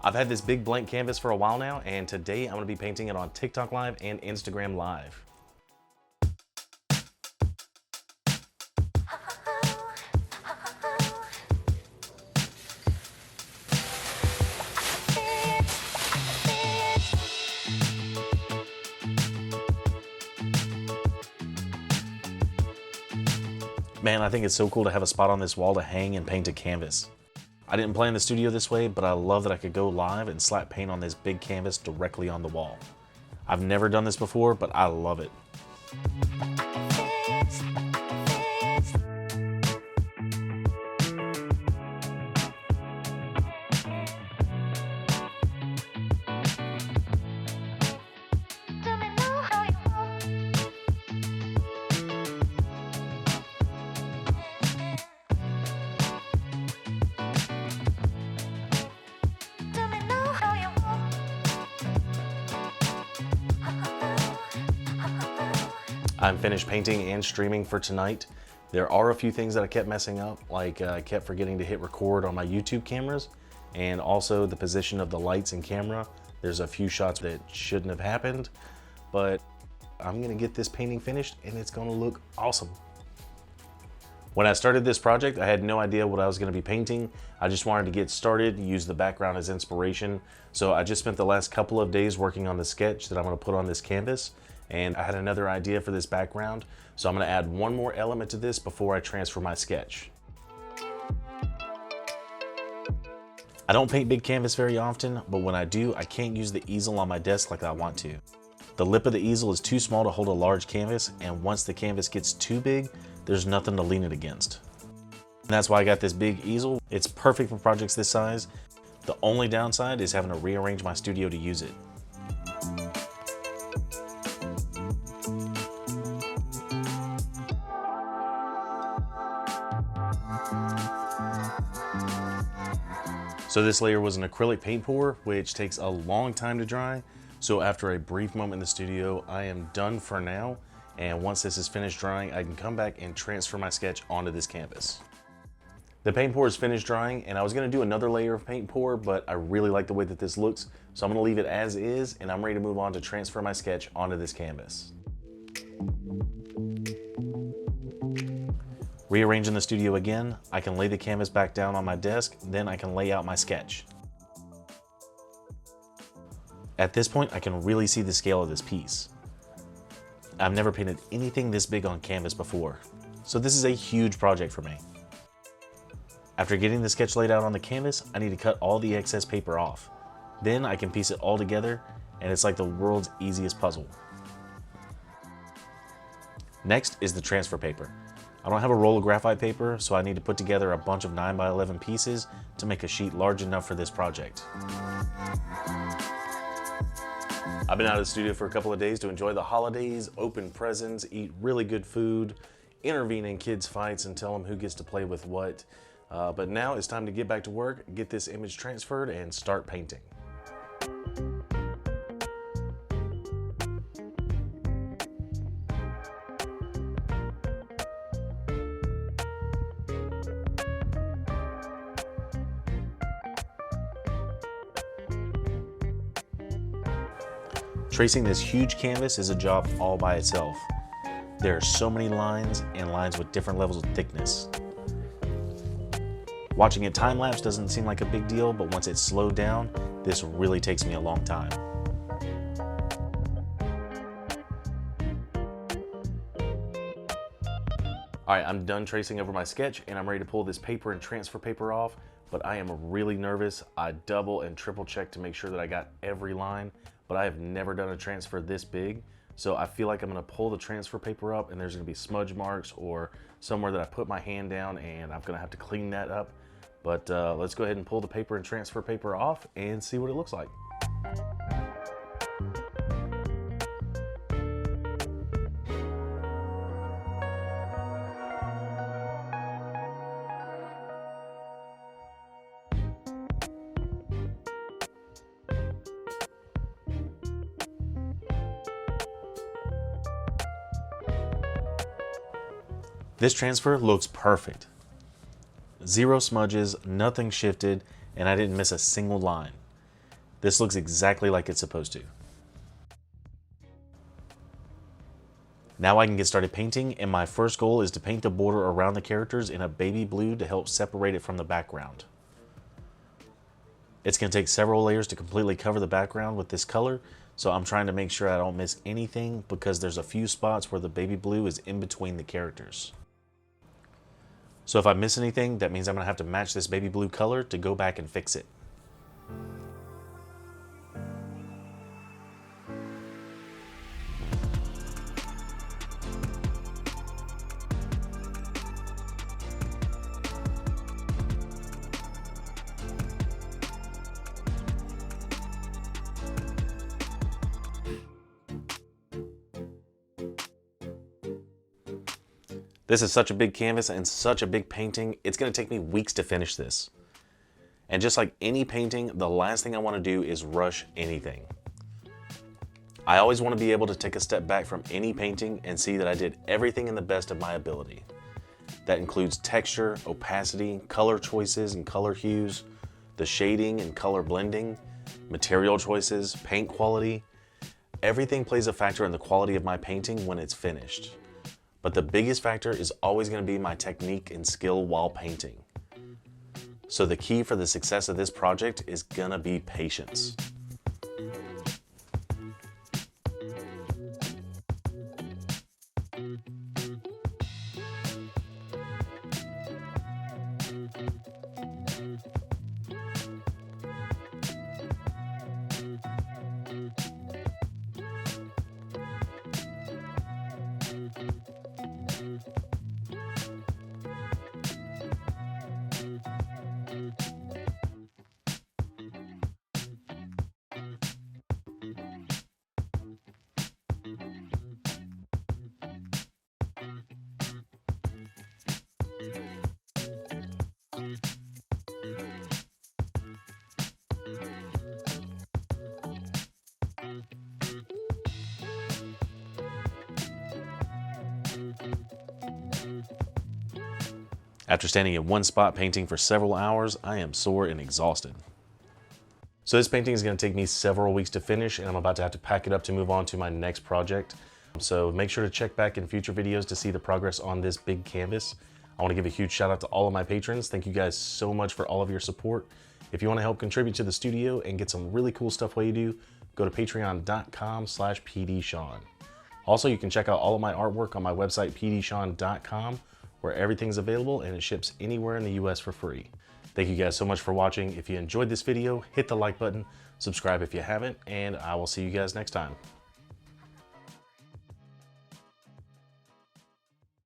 I've had this big blank canvas for a while now, and today I'm gonna be painting it on TikTok Live and Instagram Live. Man, I think it's so cool to have a spot on this wall to hang and paint a canvas. I didn't plan the studio this way, but I love that I could go live and slap paint on this big canvas directly on the wall. I've never done this before, but I love it. I'm finished painting and streaming for tonight. There are a few things that I kept messing up, like I kept forgetting to hit record on my YouTube cameras, and also the position of the lights and camera. There's a few shots that shouldn't have happened, but I'm gonna get this painting finished and it's gonna look awesome. When I started this project, I had no idea what I was gonna be painting. I just wanted to get started, use the background as inspiration. So I just spent the last couple of days working on the sketch that I'm gonna put on this canvas. And I had another idea for this background, so I'm gonna add one more element to this before I transfer my sketch. I don't paint big canvas very often, but when I do, I can't use the easel on my desk like I want to. The lip of the easel is too small to hold a large canvas, and once the canvas gets too big, there's nothing to lean it against. And that's why I got this big easel. It's perfect for projects this size. The only downside is having to rearrange my studio to use it. So this layer was an acrylic paint pour, which takes a long time to dry. So after a brief moment in the studio, I am done for now. And once this is finished drying, I can come back and transfer my sketch onto this canvas. The paint pour is finished drying, and I was gonna do another layer of paint pour, but I really like the way that this looks. So I'm gonna leave it as is, and I'm ready to move on to transfer my sketch onto this canvas. Rearranging the studio again, I can lay the canvas back down on my desk, then I can lay out my sketch. At this point, I can really see the scale of this piece. I've never painted anything this big on canvas before, so this is a huge project for me. After getting the sketch laid out on the canvas, I need to cut all the excess paper off. Then I can piece it all together, and it's like the world's easiest puzzle. Next is the transfer paper. I don't have a roll of graphite paper, so I need to put together a bunch of 9x11 pieces to make a sheet large enough for this project. I've been out of the studio for a couple of days to enjoy the holidays, open presents, eat really good food, intervene in kids' fights and tell them who gets to play with what. But now it's time to get back to work, get this image transferred, and start painting. Tracing this huge canvas is a job all by itself. There are so many lines and lines with different levels of thickness. Watching it time-lapse doesn't seem like a big deal, but once it's slowed down, this really takes me a long time. All right, I'm done tracing over my sketch and I'm ready to pull this paper and transfer paper off, but I am really nervous. I double and triple check to make sure that I got every line, but I have never done a transfer this big. So I feel like I'm gonna pull the transfer paper up and there's gonna be smudge marks or somewhere that I put my hand down and I'm gonna have to clean that up. But let's go ahead and pull the paper and transfer paper off and see what it looks like. This transfer looks perfect. Zero smudges, nothing shifted, and I didn't miss a single line. This looks exactly like it's supposed to. Now I can get started painting, and my first goal is to paint the border around the characters in a baby blue to help separate it from the background. It's going to take several layers to completely cover the background with this color, so I'm trying to make sure I don't miss anything because there's a few spots where the baby blue is in between the characters. So if I miss anything, that means I'm going to have to match this baby blue color to go back and fix it. This is such a big canvas and such a big painting, it's going to take me weeks to finish this. And just like any painting, the last thing I want to do is rush anything. I always want to be able to take a step back from any painting and see that I did everything in the best of my ability. That includes texture, opacity, color choices and color hues, the shading and color blending, material choices, paint quality. Everything plays a factor in the quality of my painting when it's finished. But the biggest factor is always going to be my technique and skill while painting. So the key for the success of this project is going to be patience. After standing in one spot painting for several hours, I am sore and exhausted. So this painting is going to take me several weeks to finish, and I'm about to have to pack it up to move on to my next project. So make sure to check back in future videos to see the progress on this big canvas. I want to give a huge shout out to all of my patrons. Thank you guys so much for all of your support. If you want to help contribute to the studio and get some really cool stuff while you do, go to patreon.com/pdshawn. Also, you can check out all of my artwork on my website, pdshawn.com, where everything's available and it ships anywhere in the US for free. Thank you guys so much for watching. If you enjoyed this video, hit the like button, subscribe if you haven't, and I will see you guys next time.